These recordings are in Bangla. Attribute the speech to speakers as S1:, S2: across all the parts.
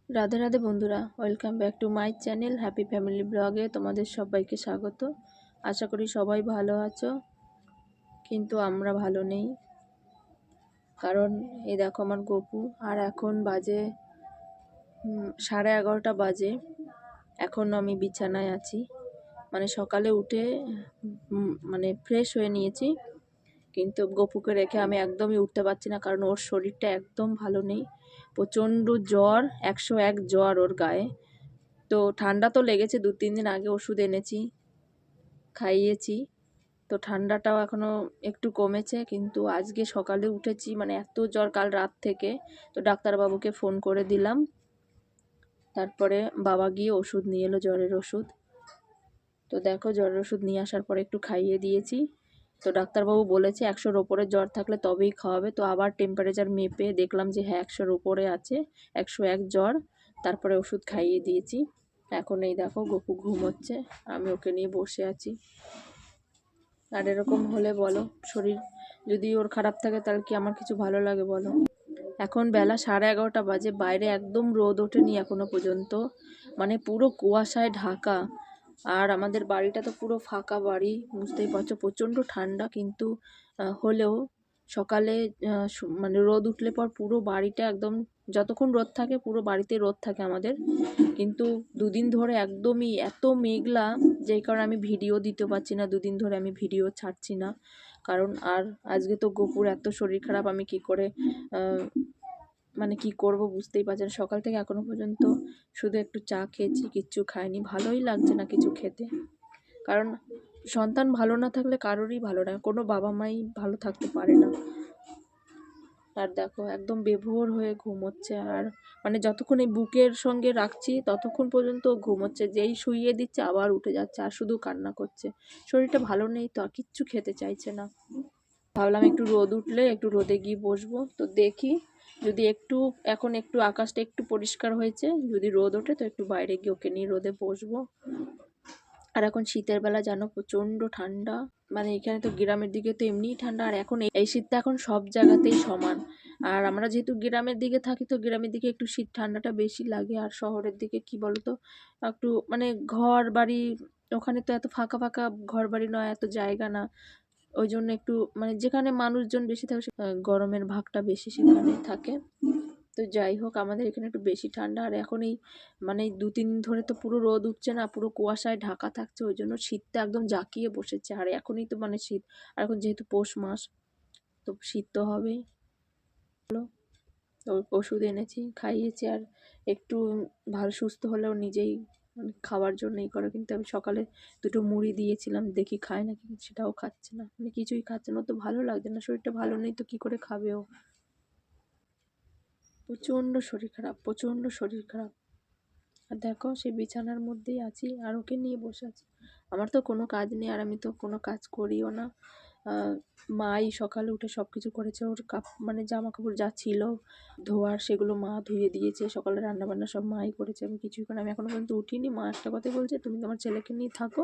S1: রাধে রাধে বন্ধুরা, welcome back to my channel happy family ব্লগে তোমাদের সবাইকে স্বাগত। আশা করি সবাই ভালো আছো, কিন্তু আমরা ভালো নেই। কারণ এই দেখো আমার গপু, আর এখন বাজে 11:30 বাজে। এখন আমি বিছানায় আছি, মানে সকালে উঠে মানে ফ্রেশ হয়ে নিয়েছি, কিন্তু গপুকে রেখে আমি একদমই উঠতে পারছি না, কারণ ওর শরীরটা একদম ভালো নেই। প্রচণ্ড জ্বর, 101 জ্বর ওর গায়ে। তো ঠান্ডা তো লেগেছে, 2-3 দিন আগে ওষুধ এনেছি, খাইয়েছি। তো ঠান্ডাটাও এখনও একটু কমেছে, কিন্তু আজকে সকালে উঠেছি মানে এত জ্বর কাল রাত থেকে। তো ডাক্তারবাবুকে ফোন করে দিলাম, তারপরে বাবা গিয়ে ওষুধ নিয়ে এলো, জ্বরের ওষুধ। তো দেখো, জ্বরের ওষুধ নিয়ে আসার পরে একটু খাইয়ে দিয়েছি। তো ডাক্তারবাবু বলেছে 100-র ওপরে জ্বর থাকলে তবেই খাওয়াবে। তো আবার টেম্পারেচার মেপে দেখলাম যে হ্যাঁ 100-র উপরে আছে, 101 জ্বর। তারপরে ওষুধ খাইয়ে দিয়েছি। এখন এই দেখো গপু ঘুমোচ্ছে, আমি ওকে নিয়ে বসে আছি। আর এরকম হলে বলো, শরীর যদি ওর খারাপ থাকে তাহলে কি আমার কিছু ভালো লাগে বলো? এখন বেলা 11:30 বাজে, বাইরে একদম রোদ ওঠেনি এখনো পর্যন্ত, মানে পুরো কুয়াশায় ঢাকা। আর আমাদের বাড়িটা তো পুরো ফাঁকা বাড়ি, বুঝতেই পারছো প্রচণ্ড ঠান্ডা। কিন্তু হলেও সকালে মানে রোদ উঠলে পর পুরো বাড়িটা একদম, যতক্ষণ রোদ থাকে পুরো বাড়িতে রোদ থাকে আমাদের। কিন্তু দুদিন ধরে একদমই এত মেঘলা, যেই কারণে আমি ভিডিও দিতে পারছি না, দুদিন ধরে আমি ভিডিও ছাড়ছি না। কারণ আর আজকে তো গপুর এত শরীর খারাপ, আমি কি করে মানে কি করব বুঝতেই পারছেন। সকাল থেকে এখনো পর্যন্ত শুধু একটু চা খেয়েছি, কিচ্ছু খাইনি, ভালোই লাগছে না কিছু খেতে। কারণ সন্তান ভালো না থাকলে কারোরই ভালো না, কোনো বাবা মাই ভালো থাকতে পারে না। আর দেখো একদম বেভোর হয়ে ঘুমোচ্ছে, আর মানে যতক্ষণ এই বুকের সঙ্গে রাখছি ততক্ষণ পর্যন্ত ঘুমোচ্ছে, যেই শুইয়ে দিচ্ছে আবার উঠে যাচ্ছে আর শুধু কান্না করছে। শরীরটা ভালো নেই তো, আর কিচ্ছু খেতে চাইছে না। ভাবলাম একটু রোদ উঠলে একটু রোদে গিয়ে বসবো, তো দেখি যদি একটু, এখন একটু আকাশটা একটু পরিষ্কার হয়েছে, যদি রোদ ওঠে তো একটু বাইরে গিয়ে ওকে নিয়ে রোদে বসবো। আর এখন শীতের বেলা জানো প্রচণ্ড ঠান্ডা, মানে এখানে তো গ্রামের দিকে তো এমনিই ঠান্ডা, আর এখন এই শীতটা এখন সব জায়গাতেই সমান। আর আমরা যেহেতু গ্রামের দিকে থাকি, তো গ্রামের দিকে একটু শীত ঠান্ডাটা বেশি লাগে। আর শহরের দিকে কি বলতো, একটু মানে ঘর বাড়ি, ওখানে তো এত ফাঁকা ফাঁকা ঘর বাড়ি নয়, এত জায়গা না। ওই জন্য একটু মানে যেখানে মানুষজন বেশি থাকে গরমের ভাগটা বেশি সেখানে থাকে। তো যাই হোক, আমাদের এখানে একটু বেশি ঠান্ডা। আর এখন এই মানে 2-3 দিন ধরে তো পুরো রোদ উঠছে না, পুরো কুয়াশায় ঢাকা থাকছে, ওই জন্য শীতটা একদম জাঁকিয়ে বসেছে। আর এখনই তো মানে শীত, আর এখন যেহেতু পৌষ মাস, তো শীত তো হবেই। তো ওষুধ এনেছি, খাইয়েছি, আর একটু ভালো সুস্থ হলেও নিজেই মানে খাওয়ার জন্যই করে। কিন্তু আমি সকালে 2টো মুড়ি দিয়েছিলাম, দেখি খায় না, কিন্তু সেটাও খাচ্ছে না, মানে কিছুই খাচ্ছে না। তো ভালো লাগছে না, শরীরটা ভালো নেই তো কি করে খাবে ও? প্রচণ্ড শরীর খারাপ, প্রচণ্ড শরীর খারাপ। আর দেখো সেই বিছানার মধ্যেই আছি আর ওকে নিয়ে বসে আছি। আমার তো কোনো কাজ নেই, আর আমি তো কোনো কাজ করিও না। মাই সকালে উঠে সব কিছু করেছে, ওর মানে জামা কাপড় যা ছিল ধোয়ার সেগুলো মা ধুয়ে দিয়েছে, সকালে রান্নাবান্না সব মাই করেছে, আমি কিছুই করি না। আমি এখনো পর্যন্ত উঠিনি। মা একটা কথাই বলছে, তুমি তোমার ছেলেকে নিয়ে থাকো,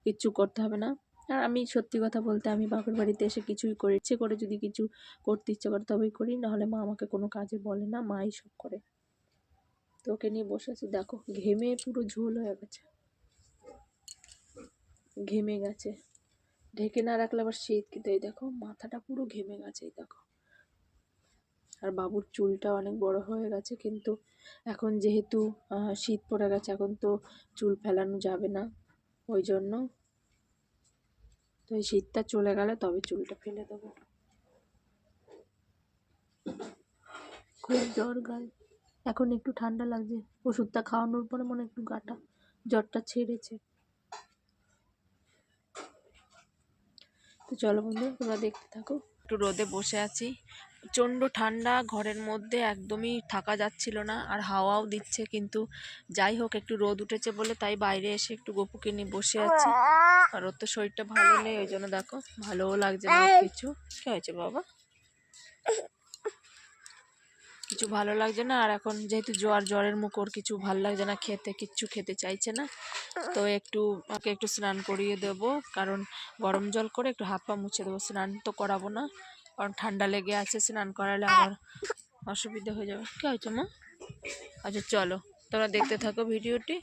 S1: কিচ্ছু করতে হবে না। আর আমি সত্যি কথা বলতে, আমি বাপের বাড়িতে এসে কিছুই করি, ইচ্ছে করে যদি কিছু করতে ইচ্ছে করে তবেই করি, নাহলে মা আমাকে কোনো কাজে বলে না, মাই সব করে। তো ওকে নিয়ে বসে আছি, দেখো ঘেমে পুরো ঝোল হয়ে গেছে, ঘেমে গেছে। ঢেকে না রাখলে আবার শীত, কিন্তু এই দেখো মাথাটা পুরো ঘেমে গেছে, এই দেখো। আর বাবুর চুলটা অনেক বড় হয়ে গেছে, কিন্তু এখন যেহেতু শীত পড়ে গেছে, এখন তো চুল ফেলানো যাবে না, ওই জন্য। তো এই শীতটা চলে গেলে তবে চুলটা ফেলে দেবো। খুব জ্বর গায়ে, এখন একটু ঠান্ডা লাগছে, ওষুধটা খাওয়ানোর পরে মনে একটু গাটা জ্বরটা ছেড়েছে। তো চলো বন্ধু, তোমরা দেখতে থাকো। একটু রোদে বসে আছি, প্রচণ্ড ঠান্ডা, ঘরের মধ্যে একদমই থাকা যাচ্ছিল না, আর হাওয়াও দিচ্ছে। কিন্তু যাই হোক, একটু রোদ উঠেছে বলে তাই বাইরে এসে একটু গপুকে নিয়ে বসে আছি। আর ওর তো শরীরটা ভালো নেই, ওই জন্য দেখো ভালোও লাগছে না কিছু। কি হয়েছে বাবা? কিছু ভালো লাগছে না। আর এখন যেহেতু জ্বরের মুখ, ওর কিছু ভালো লাগছে না খেতে, কিচ্ছু খেতে চাইছে না। তো ওকে একটু স্নান করিয়ে দেব, কারণ গরম জল করে একটু হাত পা মুছে দেবো। স্নান তো করাবো না, কারণ ঠান্ডা লেগে আছে, স্নান করালে আবার অসুবিধা হয়ে যাবে। কি হয়েছে মা? আচ্ছা চলো তোমরা দেখতে থাকো ভিডিওটি।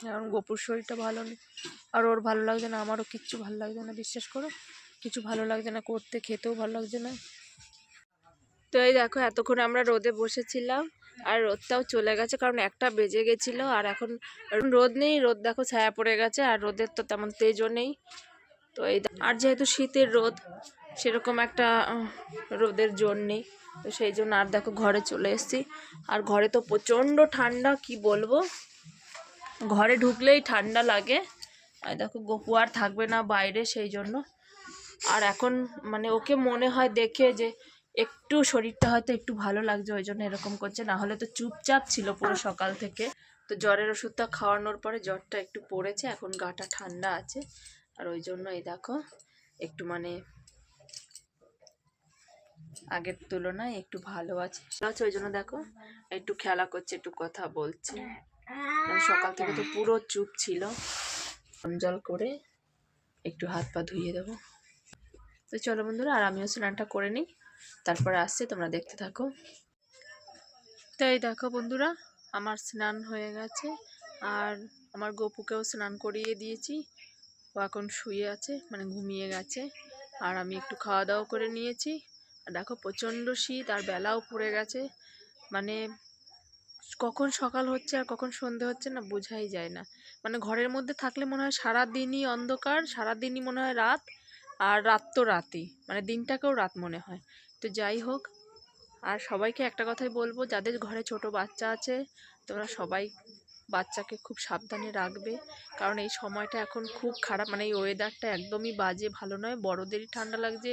S1: এখন গোপুর শরীরটা ভালো নেই, আর ওর ভালো লাগছে না, আমারও কিচ্ছু ভালো লাগছে না, বিশ্বাস করো কিছু ভালো লাগছে না করতে, খেতেও ভালো লাগছে না। তো এই দেখো এতক্ষণ আমরা রোদে বসেছিলাম আর রোদটাও চলে গেছে, কারণ 1টা বেজে গেছিলো। আর এখন রোদ নেই, রোদ দেখো ছায়া পড়ে গেছে, আর রোদের তো তেমন তেজও নেই। তো এই আর যেহেতু শীতের রোদ, সেরকম একটা রোদের জোর নেই, তো সেই জন্য আর দেখো ঘরে চলে এসেছি। আর ঘরে তো প্রচণ্ড ঠান্ডা, কি বলবো, ঘরে ঢুকলেই ঠান্ডা লাগে। আর দেখো গপু আর থাকবে না বাইরে, সেই জন্য। আর এখন মানে ওকে মনে হয় দেখে যে একটু শরীরটা হয়তো একটু ভালো লাগছে, ওই জন্য এরকম করছে, না হলে তো চুপচাপ ছিল পুরো সকাল থেকে। তো জ্বরের ওষুধটা খাওয়ানোর পরে জ্বরটা একটু পড়েছে, এখন গাটা ঠান্ডা আছে। আর ওই জন্য এই দেখো একটু মানে আগের তুলনায় একটু ভালো আছে, ওই জন্য দেখো একটু খেলা করছে, একটু কথা বলছে। সকাল থেকে তো পুরো চুপ ছিল। জল করে একটু হাত পা ধুইয়ে দেবো। তো চলো বন্ধুরা, আর আমিও স্নানটা করে নিই, তারপরে আসছে, তোমরা দেখতে থাকো। তো এই দেখো বন্ধুরা, আমার স্নান হয়ে গেছে, আর আমার গপুকেও স্নান করিয়ে দিয়েছি। ও এখন শুয়ে আছে, মানে ঘুমিয়ে গেছে। আর আমি একটু খাওয়া দাওয়া করে নিয়েছি। আর দেখো প্রচণ্ড শীত, আর বেলাও পড়ে গেছে, মানে কখন সকাল হচ্ছে আর কখন সন্ধে হচ্ছে না বোঝাই যায় না। মানে ঘরের মধ্যে থাকলে মনে হয় সারাদিনই অন্ধকার, সারাদিনই মনে হয় রাত, আর রাত তো রাতই, মানে দিনটাকেও রাত মনে হয়। তো যাই হোক, আর সবাইকে একটা কথাই বলবো, যাদের ঘরে ছোট বাচ্চা আছে তোমরা সবাই বাচ্চাকে খুব সাবধানে রাখবে, কারণ এই সময়টা এখন খুব খারাপ, মানে এই ওয়েদারটা একদমই বাজে, ভালো নয়। বড়োদেরই ঠান্ডা লাগছে,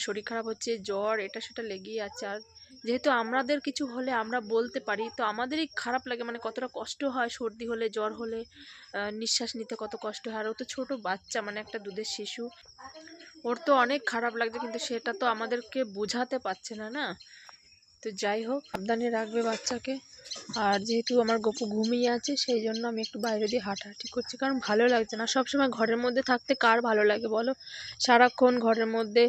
S1: শরীর খারাপ হচ্ছে, জ্বর এটা সেটা লেগেই আছে। আর যেহেতু আমাদের কিছু হলে আমরা বলতে পারি, তো আমাদেরই খারাপ লাগে, মানে কতটা কষ্ট হয় সর্দি হলে, জ্বর হলে, নিঃশ্বাস নিতে কত কষ্ট হয়। আর ও তো ছোটো বাচ্চা, মানে একটা দুধের শিশু, ওর তো অনেক খারাপ লাগছে, কিন্তু সেটা তো আমাদেরকে বোঝাতে পারছে না, না। তো যাই হোক, সাবধানে রাখবে বাচ্চাকে। আর যেহেতু আমার গপু ঘুমিয়ে আছে, সেই জন্য আমি একটু বাইরে দিয়ে হাঁটাহাঁটি করছি, কারণ ভালো লাগছে না সবসময় ঘরের মধ্যে থাকতে। কার ভালো লাগে বলো, সারাক্ষণ ঘরের মধ্যে।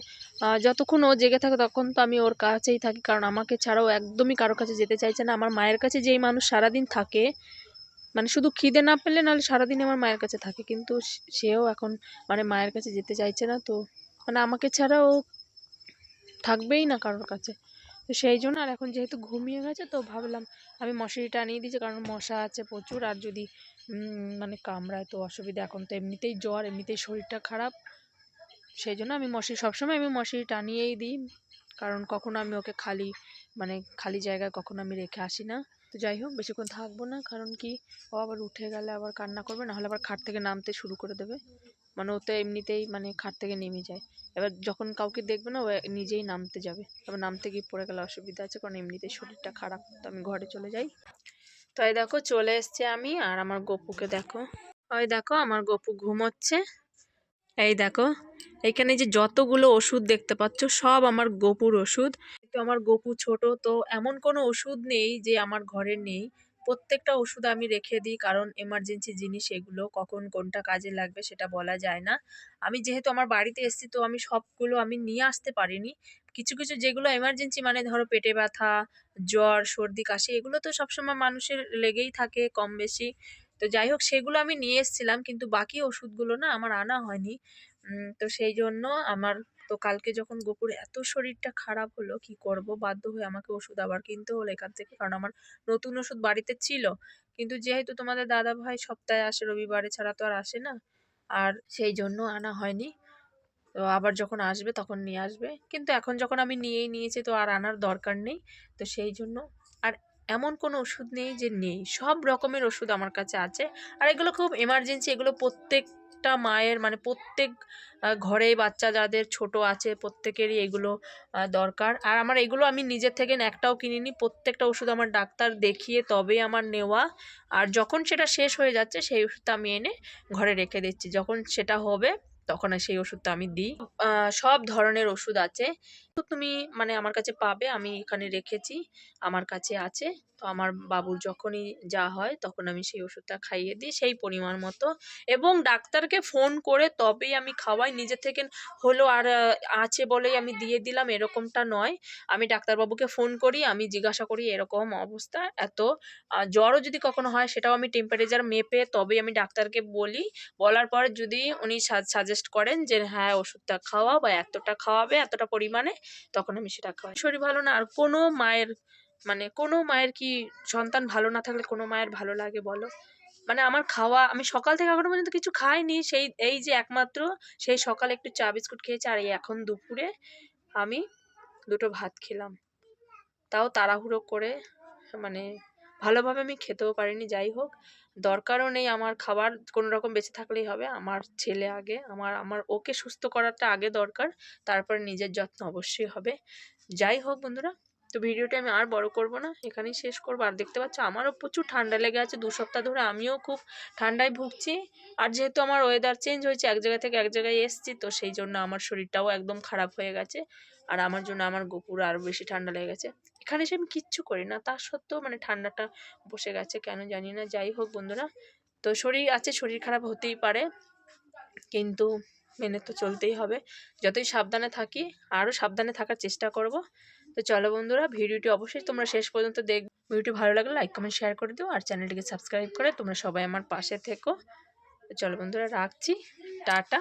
S1: যতক্ষণ ও জেগে থাকে তখন তো আমি ওর কাছেই থাকি, কারণ আমাকে ছাড়াও একদমই কারোর কাছে যেতে চাইছে না। আমার মায়ের কাছে যেই মানুষ সারাদিন থাকে, মানে শুধু খিদে না পেলে নাহলে সারাদিন আমার মায়ের কাছে থাকে, কিন্তু সেও এখন মানে মায়ের কাছে যেতে চাইছে না। তো মানে আমাকে ছাড়া ও থাকবেই না কারোর কাছে। তো সেই জন্য, আর এখন যেহেতু ঘুমিয়ে গেছে, তো ভাবলাম আমি মশারিটা আনিয়ে দিয়েছি, কারণ মশা আছে প্রচুর, আর যদি মানে কামড়ায় তো অসুবিধা। এখন তো এমনিতেই জ্বর, এমনিতেই শরীরটা খারাপ, সেই জন্য আমি সবসময় আমি মশারি টানিয়েই দিই, কারণ কখনো আমি ওকে মানে খালি জায়গায় কখনো আমি রেখে আসি না। তো যাই হোক, বেশিক্ষণ থাকবো না, কারণ কি ও আবার উঠে গেলে আবার কান্না করবে, নাহলে আবার খাট থেকে নামতে শুরু করে দেবে। মানে ও তো এমনিতেই মানে খাট থেকে নেমে যায়, এবার যখন কাউকে দেখবে না ও নিজেই নামতে যাবে, এবার নামতে গিয়ে পড়ে গেলে অসুবিধা আছে, কারণ এমনিতেই শরীরটা খারাপ। তো আমি ঘরে চলে যাই। তো এই দেখো চলে এসছে আমি, আর আমার গপুকে দেখো, ওই দেখো আমার গপু ঘুমোচ্ছে। এই দেখো এখানে যে যতগুলো ওষুধ দেখতে পাচ্ছ, সব আমার গপুর ওষুধ। তো আমার গপু ছোট, তো এমন কোনো ওষুধ নেই যে আমার ঘরে নেই। প্রত্যেকটা ওষুধ আমি রেখে দিই, কারণ এমার্জেন্সি জিনিস এগুলো, কখন কোনটা কাজে লাগবে সেটা বলা যায় না। আমি যেহেতু আমার বাড়িতে এসেছি, তো আমি সবগুলো আমি নিয়ে আসতে পারিনি। কিছু কিছু যেগুলো এমার্জেন্সি, মানে ধরো পেটে ব্যথা, জ্বর, সর্দি, কাশি, এগুলো তো সবসময় মানুষের লেগেই থাকে কম বেশি। তো যাই হোক, সেগুলো আমি নিয়ে এসেছিলাম, কিন্তু বাকি ওষুধগুলো না আমার আনা হয়নি। তো সেই জন্য আমার, তো কালকে যখন গপুর এত শরীরটা খারাপ হলো, কি করব, বাধ্য হয়ে আমাকে ওষুধ আবার কিনতে হলো এখান থেকে, কারণ আমার নতুন ওষুধ বাড়িতে ছিল, কিন্তু যেহেতু তোমাদের দাদা ভাই সপ্তাহে আসে, রবিবারে ছাড়া তো আর আসে না, আর সেই জন্য আনা হয়নি। তো আবার যখন আসবে তখন নিয়ে আসবে, কিন্তু এখন যখন আমি নিয়েই নিয়েছি, তো আর আনার দরকার নেই। তো সেই জন্য, আর এমন কোনো ওষুধ নেই যে নেই, সব রকমের ওষুধ আমার কাছে আছে। আর এগুলো খুব এমার্জেন্সি, এগুলো প্রত্যেকটা মায়ের, মানে প্রত্যেক ঘরে বাচ্চা যাদের ছোট আছে প্রত্যেকেরই এগুলো দরকার। আর আমার এগুলো আমি নিজের থেকে একটাও কিনিনি, প্রত্যেকটা ওষুধ আমার ডাক্তার দেখিয়ে তবেই আমার নেওয়া। আর যখন সেটা শেষ হয়ে যাচ্ছে, সেই ওষুধটা আমি এনে ঘরে রেখে দিচ্ছি, যখন সেটা হবে তখন আর সেই ওষুধটা আমি দিই। সব ধরনের ওষুধ আছে। তো তুমি মানে আমার কাছে পাবে, আমি এখানে রেখেছি, আমার কাছে আছে। তো আমার বাবুর যখনই যা হয় তখন আমি সেই ওষুধটা খাইয়ে দিই সেই পরিমাণ মতো, এবং ডাক্তারকে ফোন করে তবেই আমি খাওয়াই। নিজে থেকে হলো আর আছে বলেই আমি দিয়ে দিলাম এরকমটা নয়। আমি ডাক্তারবাবুকে ফোন করি, আমি জিজ্ঞাসা করি এরকম অবস্থা এত, জ্বরও যদি কখনো হয় সেটাও আমি টেম্পারেচার মেপে তবেই আমি ডাক্তারকে বলি। বলার পর যদি উনি সাজেস্ট করেন যে হ্যাঁ ওষুধটা খাওয়া বা এতটা খাওয়াবে এতটা পরিমাণে, তখন আমি সেটা খাওয়াই। শরীর ভালো না আর কোনো মায়ের মানে কোনো মায়ের কি সন্তান ভালো না থাকলে কোনো মায়ের ভালো লাগে বলো? মানে আমার খাওয়া, আমি সকাল থেকে এখনো পর্যন্ত কিছু খাইনি, সেই এই যে একমাত্র সেই সকালে একটু চা বিস্কুট খেয়েছি, আর এই এখন দুপুরে আমি দুটো ভাত খেলাম, তাও তাড়াহুড়ো করে, মানে ভালোভাবে আমি খেতেও পারিনি। যাই হোক, দরকারও নেই আমার খাবার, কোনো রকম বেঁচে থাকলেই হবে। আমার ছেলে আগে, আমার আমার ওকে সুস্থ করাটা আগে দরকার, তারপরে নিজের যত্ন অবশ্যই হবে। যাই হোক বন্ধুরা, তো ভিডিওটা আমি আর বড় করব না, এখানেই শেষ করবো। আর দেখতে পাচ্ছ আমারও প্রচুর ঠান্ডা লেগে আছে, 2 সপ্তাহ ধরে আমিও খুব ঠান্ডায় ভুগছি। আর যেহেতু আমার ওয়েদার চেঞ্জ হয়েছে, এক জায়গা থেকে এক জায়গায় এসছি, তো সেই জন্য আমার শরীরটাও একদম খারাপ হয়ে গেছে। আর আমার জন্য আমার গপুর আরও বেশি ঠান্ডা লেগে গেছে। এখানে এসে আমি কিচ্ছু করি না, তা সত্ত্বেও মানে ঠান্ডাটা বসে গেছে কেন জানি না। যাই হোক বন্ধুরা, তো শরীর আছে, শরীর খারাপ হতেই পারে, কিন্তু মেনে তো চলতেই হবে। যতই সাবধানে থাকি আরও সাবধানে থাকার চেষ্টা করব। তো চলো বন্ধুরা, ভিডিওটি অবশ্যই তোমরা শেষ পর্যন্ত দেখবে। ভিডিওটি ভালো লাগলে লাইক কমেন্ট শেয়ার করে দিও, আর চ্যানেলটিকে সাবস্ক্রাইব করে তোমরা সবাই আমার পাশে থেকো। তো চলো বন্ধুরা, রাখছি, টাটা।